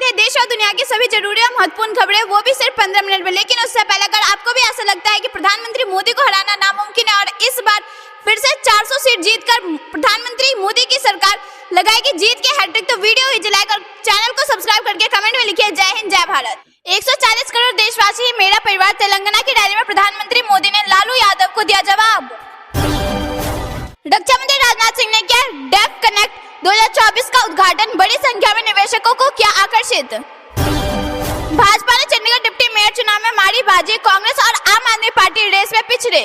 है देश और दुनिया की सभी जरूरी और महत्वपूर्ण खबरें, वो भी सिर्फ 15 मिनट में। लेकिन उससे पहले अगर आपको भी ऐसा लगता है कि प्रधानमंत्री मोदी को हराना नामुमकिन है और इस बार फिर से 400 सीट जीतकर प्रधानमंत्री मोदी की सरकार लगाएगी जीत की हैट्रिक, तो वीडियो ही लाइक और चैनल को सब्सक्राइब करके कमेंट में लिखिए जय हिंद जय भारत। 140 करोड़ देशवासी ही मेरा परिवार तेलंगाना की रैली में प्रधानमंत्री मोदी ने लालू यादव को दिया जवाब। रक्षा मंत्री राजनाथ सिंह ने किया डेफ कनेक्ट 2024 का उद्घाटन, बड़ी संख्या में निवेशकों को किया आकर्षित। भाजपा ने चंडीगढ़ डिप्टी मेयर चुनाव में मारी बाजी, कांग्रेस और आम आदमी पार्टी रेस में पिछड़े।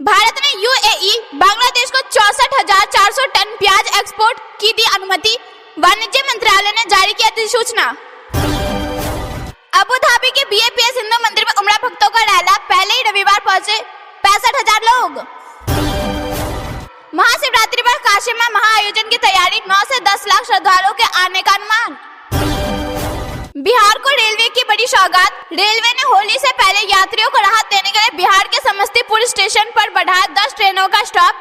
भारत ने यूएई बांग्लादेश को 64,400 टन प्याज एक्सपोर्ट की दी अनुमति, वाणिज्य मंत्रालय ने जारी किया अधिसूचना। अबू धाबी के बीएपीएस हिंदू मंदिर में उमड़ा भक्तों का रैला, पहले ही रविवार पहुंचे 65,000 लोग। महाशिवरात्रि पर काशी में महाआयोजन की तैयारी, 9 से 10 लाख श्रद्धालुओं के आने का अनुमान। बिहार को रेलवे की बड़ी सौगात, रेलवे ने होली से पहले यात्रियों को राहत देने के लिए बिहार के समस्तीपुर स्टेशन पर बढ़ाया 10 ट्रेनों का स्टॉप।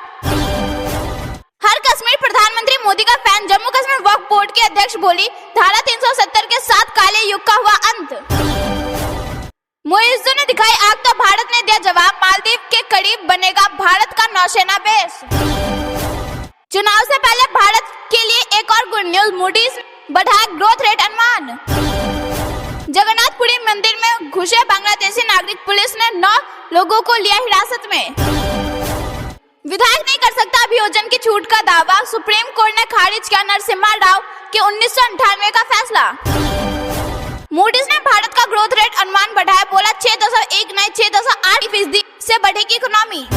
हर कश्मीर प्रधानमंत्री मोदी का फैन, जम्मू कश्मीर वक्फ बोर्ड की अध्यक्ष बोली धारा 370 के साथ काले युग का हुआ अंत। मुइज्जू ने दिखाई आग तो भारत ने दिया जवाब, मालदीव के करीब बनेगा भारत का नौसेना बेस। चुनाव से पहले भारत के लिए एक और गुड न्यूज, मूडीज बढ़ाया ग्रोथ रेट अनुमान। जगन्नाथपुरी मंदिर में घुसे बांग्लादेशी नागरिक, पुलिस ने 9 लोगों को लिया हिरासत में। विधायक नहीं कर सकता अभियोजन की छूट का दावा, सुप्रीम कोर्ट ने खारिज किया नरसिम्हा राव के 1998 का फैसला। मूडीज ने भारत का ग्रोथ रेट अनुमान बढ़ाया, बोला 6.1 नहीं 6.8% से बढ़ेगी इकोनॉमी।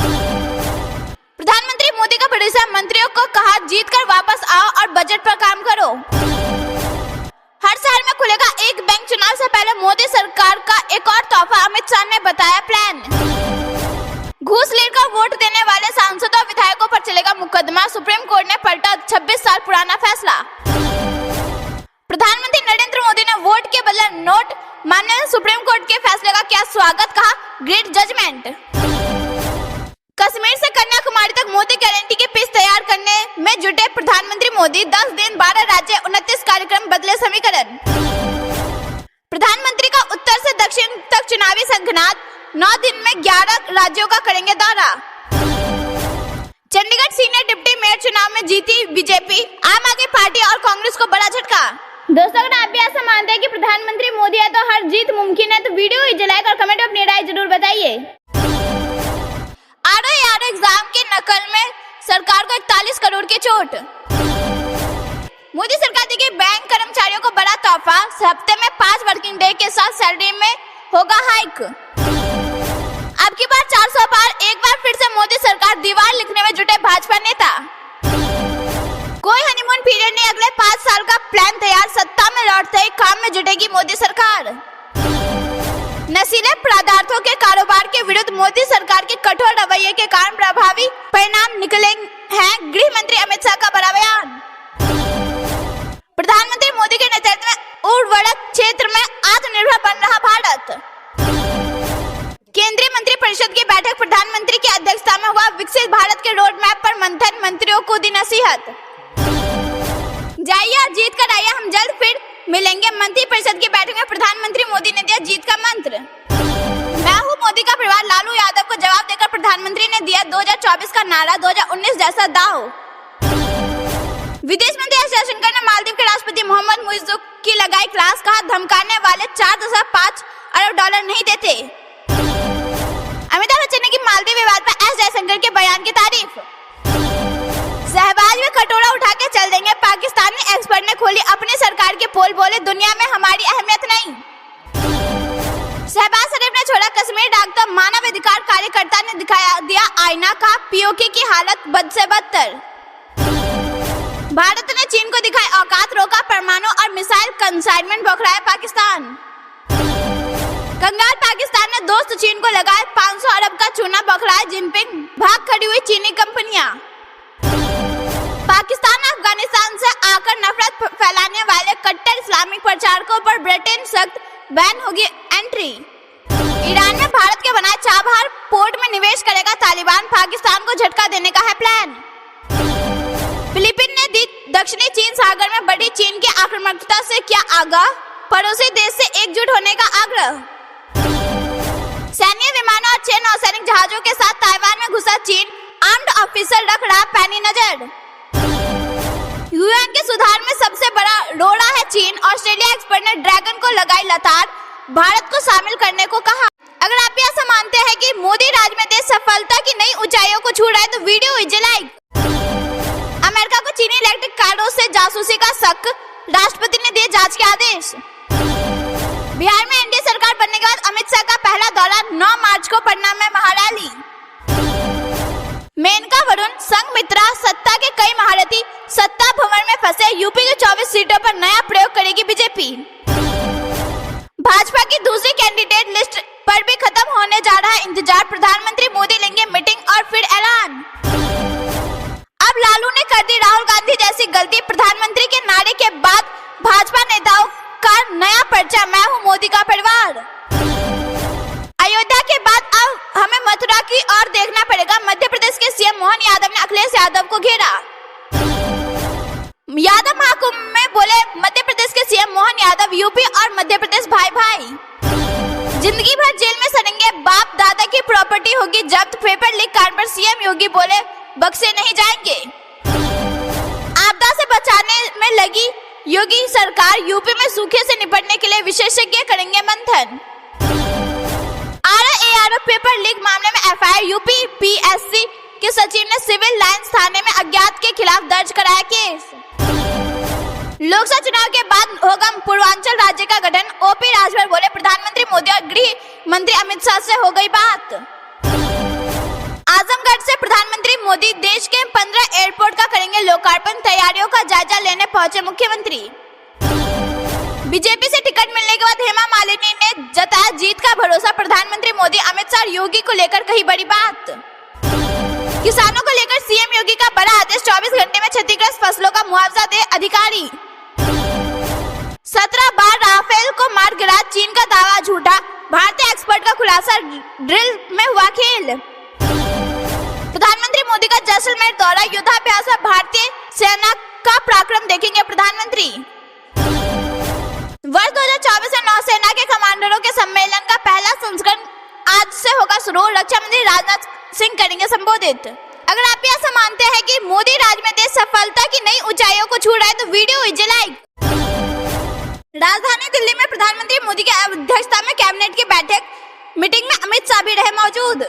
प्रधानमंत्री मोदी का भरोसा, मंत्रियों को कहा जीत कर वापस आओ और बजट पर काम करो। हर शहर में खुलेगा एक बैंक, चुनाव से पहले मोदी सरकार का एक और तोहफा, अमित शाह ने बताया प्लान। घूस लेकर वोट देने वाले सांसदों और विधायकों पर चलेगा मुकदमा, सुप्रीम कोर्ट ने पलटा 26 साल पुराना फैसला। प्रधानमंत्री नरेंद्र मोदी ने वोट के बदले नोट मानने में सुप्रीम कोर्ट के फैसले का किया स्वागत, कहा ग्रेट जजमेंट। कश्मीर से कन्याकुमारी तक मोदी गारंटी की पिच तैयार करने में जुटे प्रधानमंत्री मोदी, 10 दिन 12 राज्य 29 कार्यक्रम, बदले समीकरण। प्रधानमंत्री का उत्तर से दक्षिण तक चुनावी संघनाद, 9 दिन में 11 राज्यों का करेंगे दौरा। चंडीगढ़ सीनियर डिप्टी मेयर चुनाव में जीती बीजेपी, आम आदमी पार्टी और कांग्रेस को बड़ा झटका। दोस्तों अगर आप भी ऐसा मानते हैं कि प्रधानमंत्री मोदी है तो हर जीत मुमकिन है, तो वीडियो ही लाइक और कमेंट में अपनी राय जरूर बताइए। आरओ एग्जाम की नकल में सरकार को 41 करोड़ की चोट। मोदी सरकार देगी बैंक कर्मचारियों को बड़ा तोहफा, हफ्ते में 5 वर्किंग डे के साथ सैलरी में होगा हाइक। अब की बार 400 पार, एक बार फिर से मोदी सरकार दीवार लिखने में जुटे भाजपा नेता। कोई हनीमून पीरियड नहीं, अगले 5 साल का प्लान तैयार, सत्ता में लौटते ही काम में जुटेगी मोदी सरकार। नशीले पदार्थों के कारोबार के विरुद्ध मोदी सरकार के कठोर रवैये के कारण प्रभावी परिणाम निकले हैं, गृह मंत्री अमित शाह का बड़ा बयान। प्रधानमंत्री मोदी के नेतृत्व में उर्वरक क्षेत्र में आत्मनिर्भर बन रहा भारत। केंद्रीय मंत्री परिषद की बैठक, प्रधानमंत्री की अध्यक्षता में हुआ विकसित भारत के रोड मैप पर मंथन, मंत्रियों को दी नसीहत। जाइए और जीत कर आइए, हम जल्द फिर मिलेंगे। मंत्री परिषद की बैठक में प्रधानमंत्री मोदी ने दिया जीत का मंत्र। मैं हूँ मोदी का परिवार, लालू यादव को जवाब देकर प्रधानमंत्री ने दिया 2024 का नारा, 2019 जैसा दाव। विदेश मंत्री एस जयशंकर ने मालदीव के राष्ट्रपति मोहम्मद मुइज्जू की लगाई क्लास, कहा धमकाने वाले 4.5 अरब डॉलर नहीं देते। अमिताभ बच्चन ने की मालदीव विवाद पर एस जयशंकर के बयान की तारीफ। शहबाज में कटोरा उठा के चल देंगे, पाकिस्तानी एक्सपर्ट ने खोली अपनी सरकार के पोल, बोले दुनिया में हमारी अहमियत नहीं। शहबाज शरीफ ने छोड़ा कश्मीर डाक, तो मानवाधिकार कार्यकर्ता ने दिखाया दिया आईना, का पीओके की हालत बद से बदतर। भारत ने चीन को दिखाई औकात, रोका परमाणु और मिसाइल कंसाइनमेंट, बौखलाया पाकिस्तान। कंगाल पाकिस्तान ने दोस्त चीन को लगाए 500 अरब का चूना, बौखलाया जिनपिंग, भाग खड़ी हुई चीनी कंपनियां। पाकिस्तान अफगानिस्तान से आकर नफरत फैलाने वाले कट्टर इस्लामिक प्रचारकों पर ब्रिटेन सख्त बैन होगी एंट्री। ईरान में भारत के बनाए चाबहार पोर्ट में निवेश करेगा तालिबान, पाकिस्तान को झटका देने का है प्लान। फिलीपीन ने दी दक्षिणी चीन सागर में बढ़ी चीन की आक्रामकता से किया आगाह, पड़ोसी देश से एकजुट होने का आग्रह। सैन्य विमानों और 6 नौसैनिक जहाजों के साथ ताइवान में घुसा चीन, आर्म्ड ऑफिसर रख रहा पैनी नजर। यूएन के सुधार में सबसे बड़ा रोड़ा है चीन, ऑस्ट्रेलिया एक्सपर्ट ने ड्रैगन को लगाई लताड़, भारत को शामिल करने को कहा। अगर आप ऐसा मानते हैं कि मोदी राज में देश सफलता की नई ऊंचाइयों को छू रहा है तो वीडियो कीजिए लाइक। अमेरिका को चीनी इलेक्ट्रिक कारों से जासूसी का शक, राष्ट्रपति ने दिए जांच के आदेश। बिहार में एनडीए सरकार बनने के बाद अमित शाह का पहला दौरा, 9 मार्च को पटना में महारैली। मेनका वरुण संघमित्रा सत्ता के कई महारथी सत्ता भंवर में फंसे, यूपी की 24 सीटों पर नया प्रयोग करेगी बीजेपी। भाजपा की दूसरी कैंडिडेट लिस्ट पर भी खत्म होने जा रहा है इंतजार, प्रधानमंत्री मोदी लेंगे मीटिंग और फिर ऐलान। अब लालू ने कर दी राहुल गांधी जैसी गलती, प्रधानमंत्री के नारे के बाद भाजपा नेताओं का नया पर्चा, मैं हूं मोदी का परिवार। अयोध्या के बाद अब हमें मथुरा की ओर देखना पड़ेगा, मध्य प्रदेश के सीएम मोहन यादव ने अखिलेश यादव को घेरा। यादव महाकुंभ में बोले मध्य प्रदेश के सीएम मोहन यादव, यूपी और मध्य प्रदेश भाई भाई। जिंदगी भर जेल में सड़ेंगे, बाप दादा की प्रॉपर्टी होगी जब्त, पेपर लीक कांड पर सीएम योगी बोले बख्शे नहीं जाएंगे। आपदा से बचाने में लगी योगी सरकार, यूपी में सूखे से निपटने के लिए विशेषज्ञ करेंगे मंथन। आरआरओ पेपर लीक मामले में एफआईआर, यूपी पीएससी के सचिव ने सिविल लाइंस थाने में अज्ञात के खिलाफ दर्ज कराया केस। लोकसभा चुनाव के बाद होगा पूर्वांचल राज्य का गठन, ओपी राजभर बोले प्रधानमंत्री मोदी और गृह मंत्री अमित शाह से हो गई बात। आजमगढ़ से प्रधानमंत्री मोदी देश के 15 एयरपोर्ट का करेंगे लोकार्पण, तैयारियों का जायजा लेने पहुंचे मुख्यमंत्री। बीजेपी से टिकट मिलने के बाद हेमा मालिनी ने जताया जीत का भरोसा, प्रधानमंत्री मोदी अमित शाह योगी को लेकर कही बड़ी बात। किसानों को लेकर सीएम योगी का बड़ा आदेश, 24 घंटे में क्षतिग्रस्त फसलों का मुआवजा दे अधिकारी। 17 बार राफेल को मार गिरा, चीन का दावा झूठा, भारतीय एक्सपर्ट का खुलासा, ड्रिल में हुआ खेल। प्रधानमंत्री मोदी का जैसलमेर दौरा, युद्धाभ्यास और भारतीय सेना का पराक्रम देखेंगे प्रधानमंत्री। वर्ष 2024 में नौसेना के कमांडरों के सम्मेलन का पहला संस्करण आज से होगा शुरू, रक्षा मंत्री राजनाथ सिंह करेंगे संबोधित। अगर आप ऐसा मानते हैं कि मोदी राज में देश सफलता की नई ऊंचाइयों को छू रहा है तो वीडियो कीजिए लाइक। राजधानी दिल्ली में प्रधानमंत्री मोदी की अध्यक्षता में कैबिनेट की बैठक, मीटिंग में अमित शाह भी रहे मौजूद।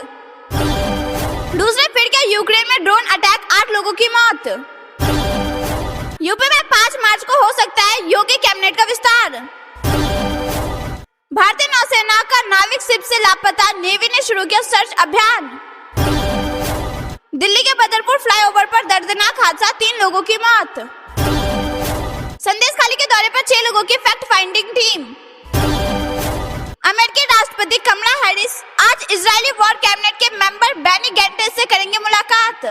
दूसरे फिर के यूक्रेन में ड्रोन अटैक, 8 लोगों की मौत। यूपी में 5 मार्च को हो सकता है योगी कैबिनेट का विस्तार। भारतीय नौसेना का नाविक शिप से लापता, नेवी ने शुरू किया सर्च अभियान। दिल्ली के बदरपुर फ्लाईओवर पर दर्दनाक हादसा, 3 लोगों की मौत। संदेश खाली के दौरे पर 6 लोगों की फैक्ट फाइंडिंग टीम। अमेरिकी राष्ट्रपति कमला हैरिस आज इजरायली वॉर कैबिनेट के मेंबर बेनी गैंटेस से करेंगे मुलाकात।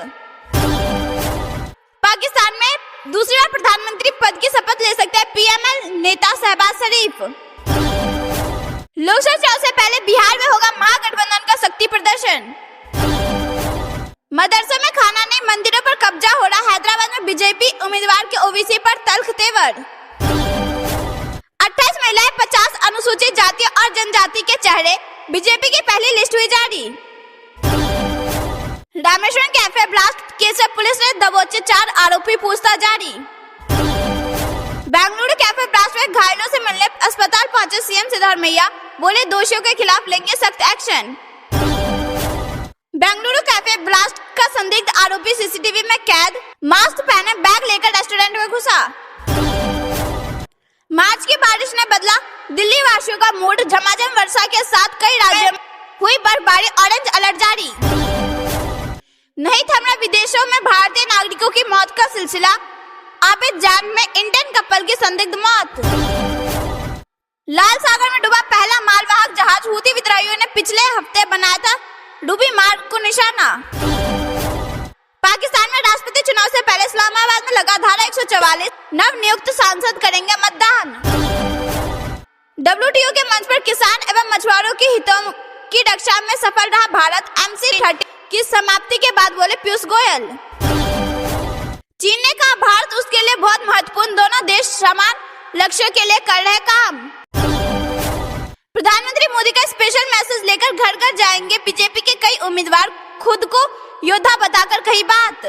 पाकिस्तान में दूसरी बार प्रधानमंत्री पद की शपथ ले सकते हैं पीएमएल नेता शहबाज शरीफ। लोकसभा चुनाव से पहले बिहार में होगा महागठबंधन का शक्ति प्रदर्शन। मदरसे में खाना नहीं, मंदिरों पर कब्जा हो रहा, हैदराबाद में बीजेपी उम्मीदवार के ओबीसी पर तल्ख तेवर। 28 महिलाएं, 50 अनुसूचित जाति और जनजाति के चेहरे, बीजेपी की पहली लिस्ट हुई जारी। रामेश्वरम कैफे ब्लास्ट केस में पुलिस ने दबोचे 4 आरोपी, पूछताछ जारी। बेंगलुरु कैफे ब्लास्ट में घायलों से मिलने अस्पताल पहुंचे सीएम सिद्धरामैया, बोले दोषियों के खिलाफ लेंगे सख्त एक्शन। बेंगलुरु कैफे ब्लास्ट का संदिग्ध आरोपी सीसीटीवी में कैद, मास्क पहने बैग लेकर रेस्टोरेंट में घुसा। मार्च की बारिश ने बदला दिल्ली वासियों का मूड, झमाझम वर्षा के साथ कई राज्यों में हुई बर्फबारी, ऑरेंज अलर्ट जारी। नहीं थमा विदेशों में भारतीय नागरिकों की मौत का सिलसिला, आबिदजान में इंडियन कपल की संदिग्ध मौत। लाल सागर में डूबा पहला मालवाहक जहाज, हूती विद्रोहियों ने पिछले हफ्ते बनाया था डूबी मार्ग को निशाना। पाकिस्तान में राष्ट्रपति चुनाव से पहले इस्लामाबाद में लगा धारा 144, नव नियुक्त सांसद करेंगे मतदान। WTO के मंच पर किसान एवं मछुआरों के हितों की रक्षा में सफल रहा भारत, MC30 की समाप्ति के बाद बोले पीयूष गोयल। चीन ने कहा भारत उसके लिए बहुत महत्वपूर्ण, दोनों देश समान लक्ष्यों के लिए कर रहे काम। प्रधानमंत्री मोदी का स्पेशल मैसेज लेकर घर घर जाएंगे बीजेपी के कई उम्मीदवार, खुद को योद्धा बताकर कही बात।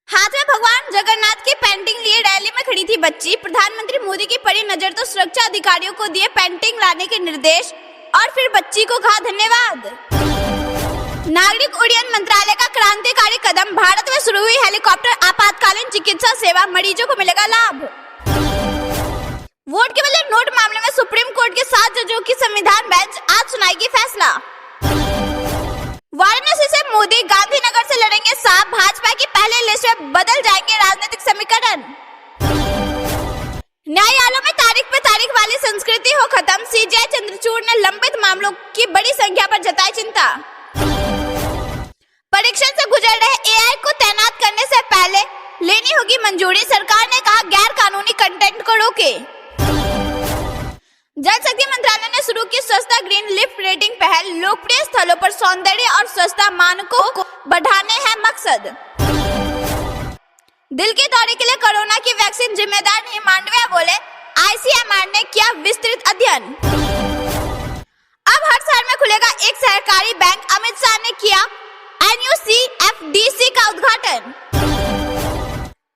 हाथ में भगवान जगन्नाथ की पेंटिंग लिए रैली में खड़ी थी बच्ची, प्रधानमंत्री मोदी की पड़ी नजर तो सुरक्षा अधिकारियों को दिए पेंटिंग लाने के निर्देश और फिर बच्ची को कहा धन्यवाद। नागरिक उड्डयन मंत्रालय का क्रांतिकारी कदम, भारत में शुरू हुई हेलीकॉप्टर आपातकालीन चिकित्सा सेवा, मरीजों को मिलेगा लाभ। वोट के बदले नोट मामले में सुप्रीम कोर्ट के 7 जजों की संविधान बेंच आज सुनाएगी फैसला। वाराणसी से मोदी गांधीनगर से लड़ेंगे साहब, भाजपा की पहले लिस्ट में बदल जाएंगे राजनीतिक समीकरण। न्यायालयों में तारीख पे तारीख वाली संस्कृति हो खत्म, सीजेआई चंद्रचूड़ ने लंबित मामलों की बड़ी संख्या पर जताई चिंता। परीक्षण से गुजर रहे एआई को तैनात करने से पहले लेनी होगी मंजूरी, सरकार ने कहा गैर कानूनी कंटेंट को रोके। जल शक्ति मंत्रालय ने शुरू की स्वच्छता ग्रीन लिफ्ट रेटिंग पहल, लोकप्रिय स्थलों पर सौंदर्य और स्वच्छता मानकों को बढ़ाने हैं मकसद। दिल के दौरे के लिए कोरोना की वैक्सीन जिम्मेदार नहीं, मांडविया बोले, आईसीएमआर ने किया विस्तृत अध्ययन। अब हर शहर में खुलेगा एक सहकारी बैंक, अमित शाह ने किया NUCFDC का उद्घाटन।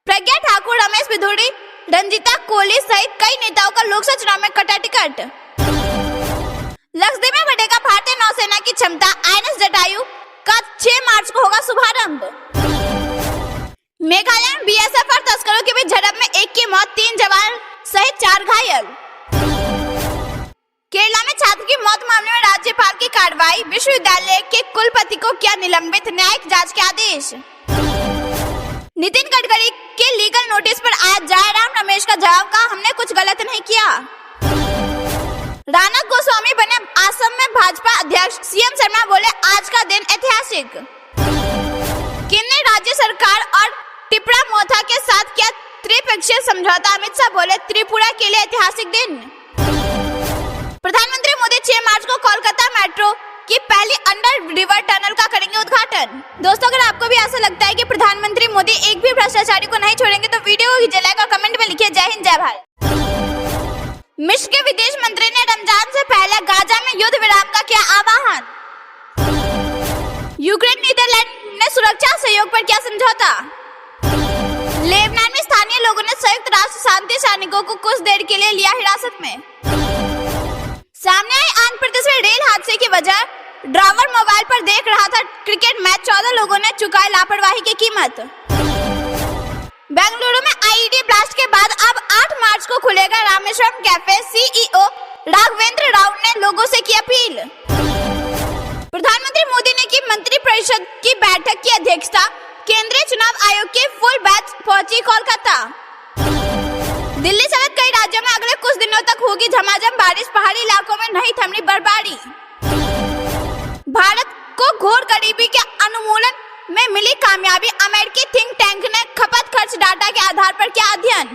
प्रज्ञा ठाकुर, रमेश बिधूड़ी, रंजीता कोहली सहित कई नेताओं का लोकसभा चुनाव में कटा टिकट। लक्षद्वीप में बढ़ेगा भारतीय नौसेना की क्षमता, INS जटायु का 6 मार्च को होगा शुभारंभ। मेघालय में बीएसएफ और तस्करों के बीच झड़प में 1 की मौत, 3 जवान सहित 4 घायल। केरला में छात्र की मौत मामले में राज्यपाल की कार्रवाई, विश्वविद्यालय के कुलपति को किया निलंबित, न्यायिक जांच के आदेश। नितिन गडकरी के लीगल नोटिस पर आया जयराम रमेश का जवाब, कहा हमने कुछ गलत नहीं किया। राणा गोस्वामी बने असम में भाजपा अध्यक्ष, सीएम शर्मा बोले आज का दिन ऐतिहासिक। केंद्र राज्य सरकार और त्रिपुरा मोथा के साथ किया त्रिपक्षीय समझौता, अमित शाह बोले त्रिपुरा के लिए ऐतिहासिक दिन। प्रधानमंत्री मोदी 6 मार्च को कोलकाता मेट्रो की पहली अंडर रिवर टनल का करेंगे उद्घाटन। दोस्तों, अगर आपको भी ऐसा लगता है कि प्रधानमंत्री मोदी एक भी भ्रष्टाचारी को नहीं छोड़ेंगे तो वीडियो को कीजिए लाइक और कमेंट में लिखिए जय हिंद जय भारत। मिस्र के विदेश मंत्री ने रमजान से पहले गाजा में युद्ध विराम का किया आह्वान। यूक्रेन नीदरलैंड ने सुरक्षा सहयोग पर किया समझौता। लेबनान में स्थानीय लोगों ने संयुक्त राष्ट्र शांति सैनिकों को कुछ देर के लिए लिया हिरासत में। सामने आई आंध्र प्रदेश में रेल हादसे की वजह, ड्राइवर मोबाइल पर देख रहा था क्रिकेट मैच, 14 लोगों ने चुकाई लापरवाही की कीमत। बेंगलुरु में आईईडी ब्लास्ट के बाद अब 8 मार्च को खुलेगा रामेश्वरम कैफे, सीईओ राघवेंद्र राव ने लोगों से की अपील। प्रधानमंत्री मोदी ने की मंत्रिपरिषद की बैठक की अध्यक्षता, केंद्रीय चुनाव आयोग की फुल बैच पहुंची कोलकाता। दिल्ली समेत कई राज्यों में अगले कुछ दिनों तक होगी झमाझम बारिश, पहाड़ी इलाकों में नहीं थमनी बर्फबारी। भारत को घोर गरीबी के उन्मूलन में मिली कामयाबी, अमेरिकी थिंक टैंक ने खपत खर्च डाटा के आधार पर किया अध्ययन।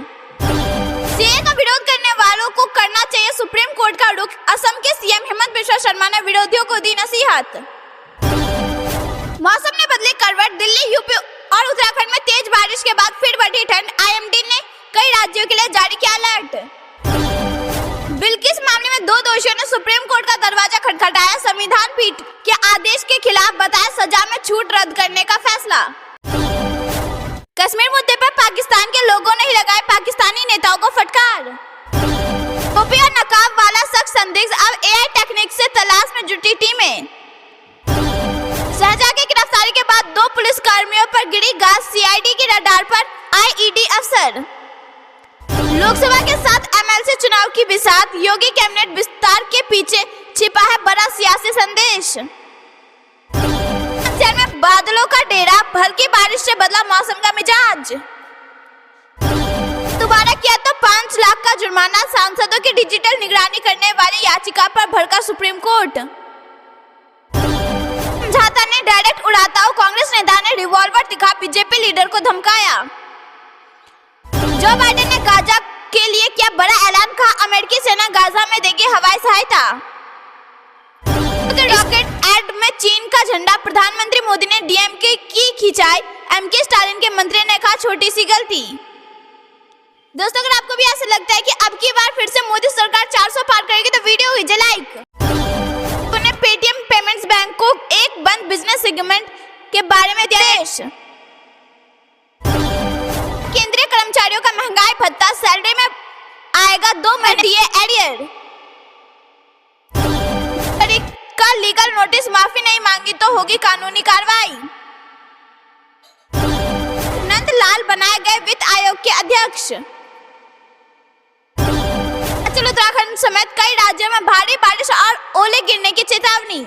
सीए का विरोध करने वालों को करना चाहिए सुप्रीम कोर्ट का रुख, असम के सीएम हेमंत बिश्वा शर्मा ने विरोधियों को दी नसीहत। मौसम ने बदली करवट, दिल्ली, यूपी और उत्तराखंड में तेज बारिश के बाद फिर बढ़ी ठंड, आईएमडी ने कई राज्यों के लिए जारी किया अलर्ट। बिल्किस मामले में 2 दोषियों ने सुप्रीम कोर्ट का दरवाजा खटखटाया, संविधान पीठ के आदेश के खिलाफ बताया सजा में छूट रद्द करने का फैसला। कश्मीर मुद्दे पर पाकिस्तान के लोगों ने ही लगाए पाकिस्तानी नेताओं को फटकार। टोपी और नकाब वाला शख्स संदिग्ध, अब एआई टेक्निक से तलाश में जुटी टीमें। शहजाद की गिरफ्तारी के बाद 2 पुलिस कर्मियों पर गिरी गाज, सीआईडी की रडार पर आईईडी अफसर। लोकसभा के 7 एमएलसी चुनाव की बिसात, योगी कैबिनेट विस्तार के पीछे छिपा है बड़ा सियासी संदेश। में बादलों का डेरा, हल्की बारिश से बदला मौसम का मिजाज। दोबारा किया तो 5 लाख का जुर्माना, सांसदों की डिजिटल निगरानी करने वाली याचिका पर भड़का सुप्रीम कोर्ट। समझौता ने डायरेक्ट उड़ाता हो, कांग्रेस नेता ने रिवॉल्वर दिखा बीजेपी लीडर को धमकाया। जो बाइडेन ने गाजा के लिए किया बड़ा ऐलान, कहा अमेरिकी सेना गाजा में देगी हवाई सहायता। रॉकेट एड में चीन का झंडा, प्रधानमंत्री मोदी ने डीएमके की खिंचाई, एमके स्टालिन के मंत्री ने कहा छोटी सी गलती। दोस्तों अगर आपको भी ऐसा लगता है कि अब की बार फिर से मोदी सरकार 400 पार करेगी तो वीडियो कीजिए लाइक। उन्होंने पेटीएम पेमेंट्स बैंक को एक बंद बिजनेस सेगमेंट के बारे में दिया आदेश। केंद्रीय कर्मचारियों का महंगाई भत्ता सैलरी में आएगा 2 महीने एरियर। का लीगल नोटिस, माफी नहीं मांगी तो होगी कानूनी कार्रवाई। नंदलाल बनाए गए वित्त आयोग के अध्यक्ष। उत्तराखंड समेत कई राज्यों में भारी बारिश और ओले गिरने की चेतावनी।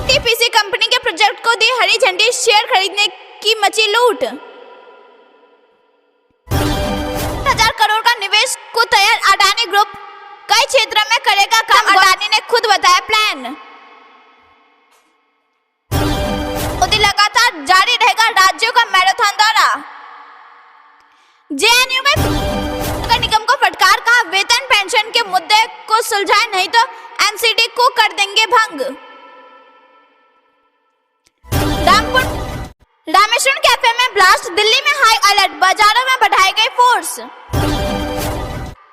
टीपीसी कंपनी के प्रोजेक्ट को दी हरी झंडी, शेयर खरीदने की मची लूट। 1000 करोड़ का निवेश को तैयार अडानी ग्रुप, कई क्षेत्रों में करेगा काम, अडानी ने खुद बताया प्लान। मोदी लगातार जारी रहेगा राज्यों का मैराथन दौरा। जेएनयू में नगर निगम को फटकार, कहा वेतन पेंशन के मुद्दे को सुलझाए नहीं तो एनसीडी को कर देंगे भंग। रामेश्वरम कैफे में ब्लास्ट, दिल्ली में हाई अलर्ट, बाजारों में बढ़ाई गई फोर्स।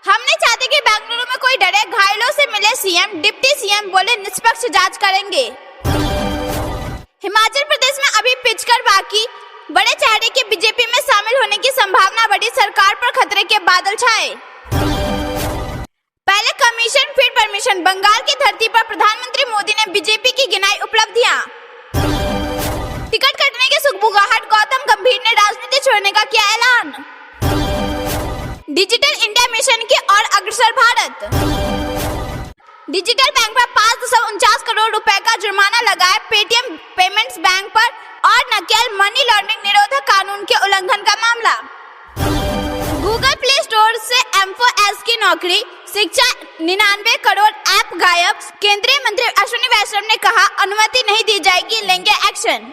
हम नहीं चाहते कि बेंगलुरु में कोई डरे, घायलों से मिले सीएम, डिप्टी सीएम बोले निष्पक्ष जांच करेंगे। हिमाचल प्रदेश में अभी पिचकर बाकी, बड़े चेहरे के बीजेपी में शामिल होने की संभावना बढ़ी, सरकार पर खतरे के बादल छाए। पहले कमीशन फिर परमिशन, बंगाल की धरती पर प्रधानमंत्री मोदी ने बीजेपी की गिनाई उपलब्धियां। टिकट कटने की सुगबुगाहट, गौतम गंभीर ने राजनीति छोड़ने का किया ऐलान। डिजिटल इंडिया मिशन की ओर अग्रसर भारत। डिजिटल बैंक पर 5.49 करोड़ रुपए का जुर्माना लगाया, पेटीएम पेमेंट्स बैंक पर और नकेल, मनी लॉन्ड्रिंग निरोधक कानून के उल्लंघन का मामला। गूगल प्ले स्टोर से M4S की नौकरी, शिक्षा 99 करोड़ ऐप गायब। केंद्रीय मंत्री अश्विनी वैष्णव ने कहा अनुमति नहीं दी जाएगी, लेंगे एक्शन।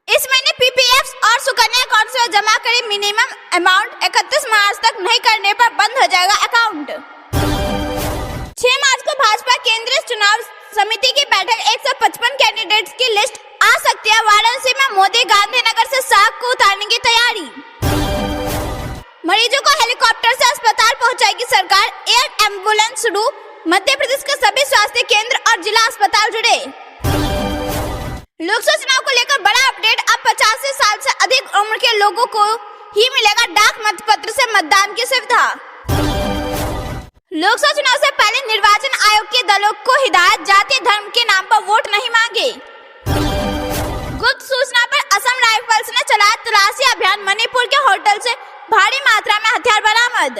इस महीने पीपीएफ और सुकन्या अकाउंट से जमा करी मिनिमम अमाउंट 31 मार्च तक नहीं करने पर बंद हो जाएगा अकाउंट। 6 मार्च को भाजपा केंद्रीय चुनाव समिति की बैठक, 155 कैंडिडेट्स की लिस्ट आ सकती है। वाराणसी में मोदी गांधीनगर से साग को उतारने की तैयारी। मरीजों को हेलीकॉप्टर से अस्पताल पहुंचाएगी सरकार, एयर एम्बुलेंस शुरू। मध्य प्रदेश के सभी स्वास्थ्य केंद्र और जिला अस्पताल जुड़े। लोकसभा चुनाव को लेकर बड़ा अपडेट, अब 85 साल से अधिक उम्र के लोगों को ही मिलेगा डाक मतपत्र से मतदान की सुविधा। लोकसभा चुनाव से पहले निर्वाचन आयोग के दलों को हिदायत, जाति धर्म के नाम पर वोट नहीं मांगे। गुप्त सूचना पर असम राइफल्स ने चलाया तलाशी अभियान, मणिपुर के होटल से भारी मात्रा में हथियार बरामद।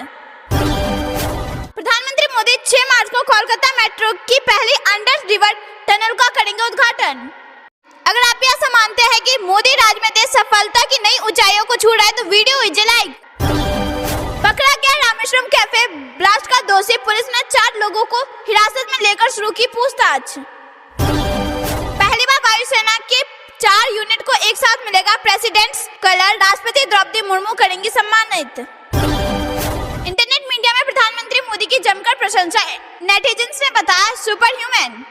प्रधानमंत्री मोदी 6 मार्च को कोलकाता मेट्रो की पहली अंडर रिवर टनल का करेंगे उद्घाटन। अगर आप भी ऐसा मानते हैं कि मोदी राज में देश सफलता की नई ऊंचाइयों को छू रहा है तो वीडियो कीजिए लाइक। पकड़ा गया रामेश्वरम कैफे ब्लास्ट का दोषी, पुलिस ने 4 लोगों को हिरासत में लेकर शुरू की पूछताछ। पहली बार वायुसेना के 4 यूनिट को एक साथ मिलेगा प्रेसिडेंट्स कलर, राष्ट्रपति द्रौपदी मुर्मू करेंगी सम्मानित। इंटरनेट मीडिया में प्रधानमंत्री मोदी की जमकर प्रशंसा, नेटिजन्स ने बताया सुपर ह्यूमन।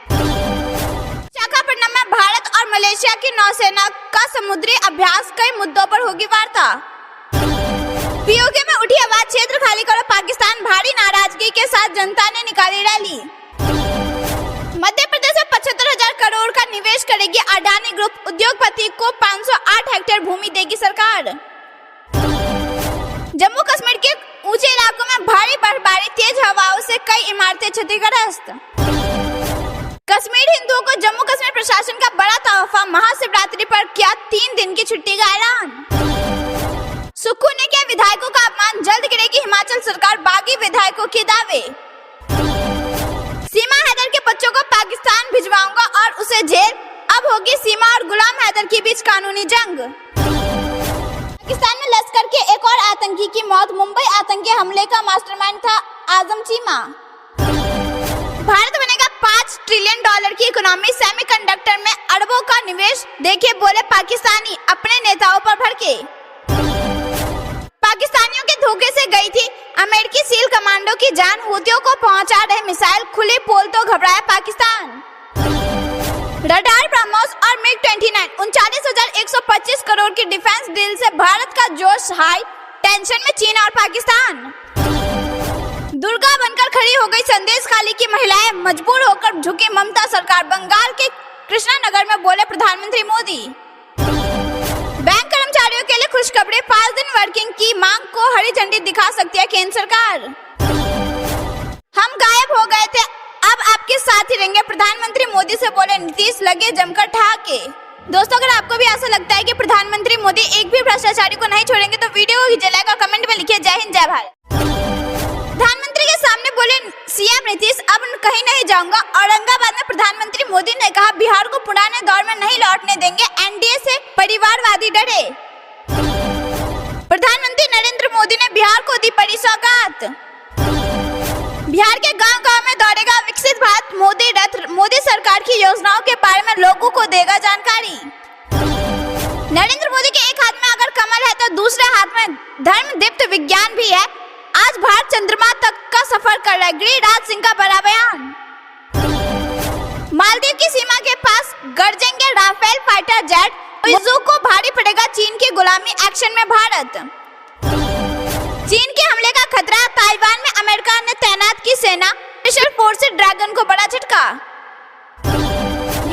विशाखापट्टनम में भारत और मलेशिया की नौसेना का समुद्री अभ्यास, कई मुद्दों पर होगी वार्ता। पीओके में उठी आवाज, क्षेत्र खाली करो पाकिस्तान, भारी नाराजगी के साथ जनता ने निकाली रैली। मध्य प्रदेश में 75,000 करोड़ का निवेश करेगी अडानी ग्रुप, उद्योगपति को 508 हेक्टेयर भूमि देगी सरकार। जम्मू कश्मीर के ऊंचे इलाकों में भारी बर्फबारी, तेज हवाओं से कई इमारतें क्षतिग्रस्त। कश्मीर हिंदुओं को जम्मू कश्मीर प्रशासन का बड़ा तोहफा, महाशिवरात्रि पर किया 3 दिन की छुट्टी का ऐलान। सुक्खू ने किया विधायकों का अपमान, जल्द गिरेगी हिमाचल सरकार, बागी विधायकों के दावे। सीमा हैदर के बच्चों को पाकिस्तान भिजवाऊंगा और उसे जेल, अब होगी सीमा और गुलाम हैदर के बीच कानूनी जंग। पाकिस्तान में लश्कर के एक और आतंकी की मौत, मुंबई आतंकी हमले का मास्टरमाइंड था आजम चीमा। भारत बनेगा $5 ट्रिलियन की इकोनॉमी, सेमीकंडक्टर में अरबों का निवेश, देखिए बोले पाकिस्तानी अपने नेताओं पर भड़के। पाकिस्तानियों के धोखे से गई थी अमेरिकी सील कमांडो की जान, हूतियों को पहुंचा रहे मिसाइल, खुली पोल तो घबराया पाकिस्तान। रडार, ब्रह्मोस और मिग 29, 39,125 करोड़ की डिफेंस डील से भारत का जोश हाई, टेंशन में चीन और पाकिस्तान। दुर्गा बनकर खड़ी हो गई संदेश खाली की महिलाएं, मजबूर होकर झुकी ममता सरकार, बंगाल के कृष्णानगर में बोले प्रधानमंत्री मोदी। बैंक कर्मचारियों के लिए खुशखबरी, 5 दिन वर्किंग की मांग को हरी झंडी दिखा सकती है केंद्र सरकार। हम गायब हो गए थे, अब आपके साथ ही रहेंगे, प्रधानमंत्री मोदी से बोले नीतीश, लगे जमकर ठहाके। दोस्तों, अगर आपको भी ऐसा लगता है कि प्रधानमंत्री मोदी एक भी भ्रष्टाचारी को नहीं छोड़ेंगे तो वीडियो को कीजिए लाइक और कमेंट में लिखिए जय हिंद जय भारत। प्रधानमंत्री के सामने बोले सीएम नीतीश, अब कहीं नहीं जाऊंगा। औरंगाबाद में प्रधानमंत्री मोदी ने कहा बिहार को पुराने दौर में नहीं लौटने देंगे, एनडीए से परिवारवादी डरे। प्रधानमंत्री नरेंद्र मोदी ने बिहार को दी बड़ी सौगात, बिहार के गांव-गांव में दौड़ेगा विकसित भारत मोदी रथ, मोदी सरकार की योजनाओं के बारे में लोगों को देगा जानकारी। नरेंद्र मोदी के एक हाथ में अगर कमल है तो दूसरे हाथ में धर्म दीप्त विज्ञान भी है। आज भारत चंद्रमा तक का सफर कर रहा है, गिरिराज सिंह का बड़ा बयान। मालदीव की सीमा के पास गरजेंगे राफेल फाइटर जेट, को भारी पड़ेगा चीन की गुलामी, एक्शन में भारत। चीन के हमले का खतरा, ताइवान में अमेरिका ने तैनात की सेना, स्पेशल फोर्सेस ड्रैगन को बड़ा झटका।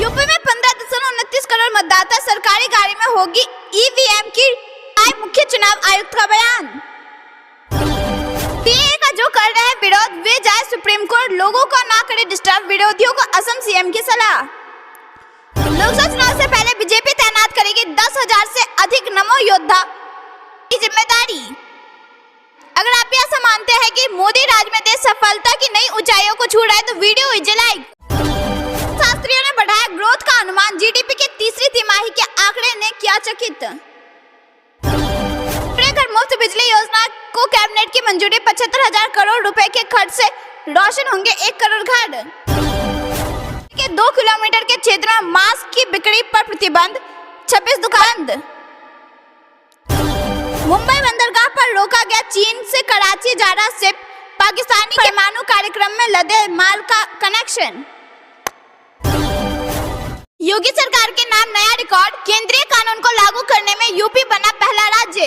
यूपी में 15.29 करोड़ मतदाता, सरकारी गाड़ी में होगी ईवीएम की, मुख्य चुनाव आयुक्त का बयान। सीएए का जो कर रहे हैं विरोध, वे जाए सुप्रीम कोर्ट, लोगों को ना करे डिस्टर्ब, विरोधियों को असम सीएम की सलाह। लोकसभा चुनाव से पहले बीजेपी तैनात करेगी 10,000 से अधिक नमो योद्धा की जिम्मेदारी। अगर आप भी ऐसा मानते हैं कि मोदी राज में देश सफलता की नई ऊंचाइयों को छू रहा है तो वीडियो कीजिए लाइक। शास्त्रियों ने बढ़ाया ग्रोथ का अनुमान, जीडीपी की तीसरी तिमाही के आंकड़े ने किया चकित। घर मुफ्त बिजली योजना को कैबिनेट की मंजूरी, 75,000 करोड़ रुपए के खर्च से रोशन होंगे 1 करोड़ घर। के 2 किलोमीटर के क्षेत्र में मास्क की बिक्री पर प्रतिबंध, 26 दुकान। मुंबई बंदरगाह पर रोका गया चीन से कराची जा रहा शिप, पाकिस्तानी परमाणु कार्यक्रम में लदे माल का कनेक्शन। योगी सरकार के नाम नया रिकॉर्ड, केंद्रीय कानून को लागू करने में यूपी बना पहला राज्य।